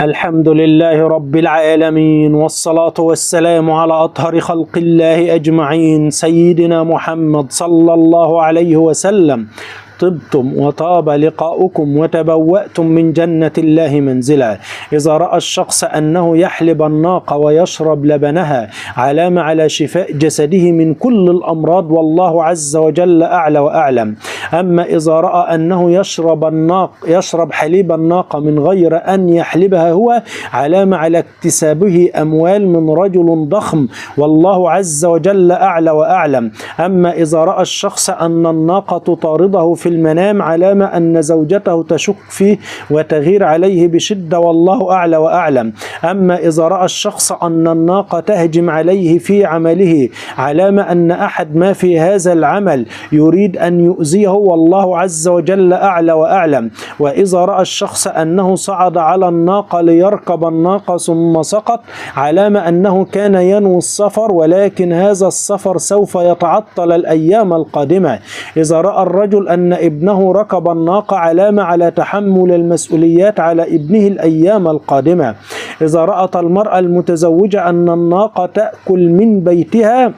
الحمد لله رب العالمين، والصلاة والسلام على أطهر خلق الله أجمعين، سيدنا محمد صلى الله عليه وسلم. طبتم وطاب لقاؤكم وتبوأتم من جنة الله منزلا. إذا رأى الشخص أنه يحلب الناقة ويشرب لبنها علامة على شفاء جسده من كل الأمراض، والله عز وجل أعلى وأعلم. أما إذا رأى أنه يشرب حليب الناقة من غير أن يحلبها هو، علامة على اكتسابه أموال من رجل ضخم، والله عز وجل أعلى وأعلم. أما إذا رأى الشخص أن الناقة تطارده في المنام، علامة أن زوجته تشك فيه وتغير عليه بشدة، والله أعلى وأعلم. أما إذا رأى الشخص أن الناقة تهجم عليه في عمله، علامة أن أحد ما في هذا العمل يريد أن يؤذيه، والله عز وجل أعلى وأعلم. وإذا رأى الشخص أنه صعد على الناقة ليركب الناقة ثم سقط، علامة أنه كان ينوي السفر، ولكن هذا السفر سوف يتعطل الأيام القادمة. إذا رأى الرجل أن ابنه ركب الناقة، علامة على تحمل المسؤوليات على ابنه الأيام القادمة. إذا رأت المرأة المتزوجة أن الناقة تأكل من بيتها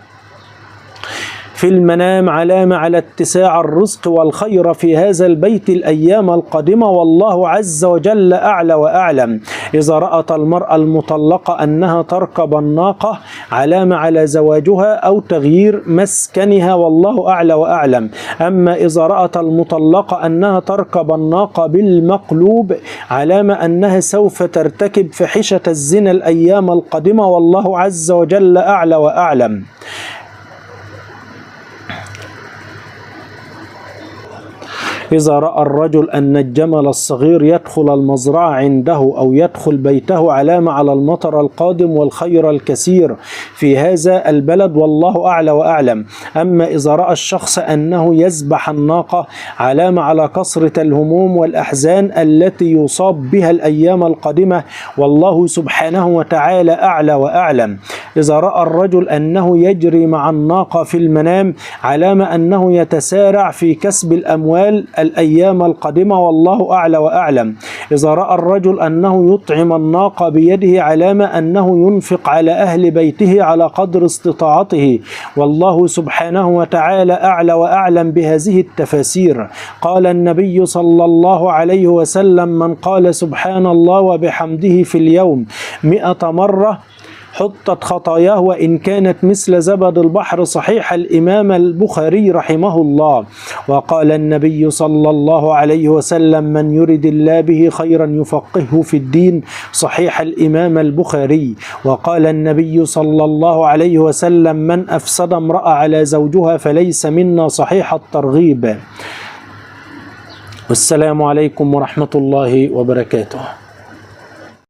في المنام، علامة على اتساع الرزق والخير في هذا البيت الأيام القادمة، والله عز وجل أعلى وأعلم. إذا رأت المرأة المطلقة أنها تركب الناقة، علامة على زواجها أو تغيير مسكنها، والله أعلى وأعلم. أما إذا رأت المطلقة أنها تركب الناقة بالمقلوب، علامة أنها سوف ترتكب فحشة الزنا الأيام القادمة، والله عز وجل أعلى وأعلم. إذا رأى الرجل أن الجمل الصغير يدخل المزرعة عنده أو يدخل بيته، علامة على المطر القادم والخير الكثير في هذا البلد، والله أعلى وأعلم. أما إذا رأى الشخص أنه يذبح الناقة، علامة على كثرة الهموم والأحزان التي يصاب بها الأيام القادمة، والله سبحانه وتعالى أعلى وأعلم. إذا رأى الرجل أنه يجري مع الناقة في المنام، علامة أنه يتسارع في كسب الأموال الأيام القادمة، والله أعلى وأعلم. إذا رأى الرجل أنه يطعم الناقة بيده، علامة أنه ينفق على أهل بيته على قدر استطاعته، والله سبحانه وتعالى أعلى وأعلم بهذه التفاسير. قال النبي صلى الله عليه وسلم: من قال سبحان الله وبحمده في اليوم 100 مرة حطت خطاياه وإن كانت مثل زبد البحر. صحيح الإمام البخاري رحمه الله. وقال النبي صلى الله عليه وسلم: من يرد الله به خيرا يفقهه في الدين. صحيح الإمام البخاري. وقال النبي صلى الله عليه وسلم: من أفسد امرأة على زوجها فليس منا. صحيح الترغيب. والسلام عليكم ورحمة الله وبركاته.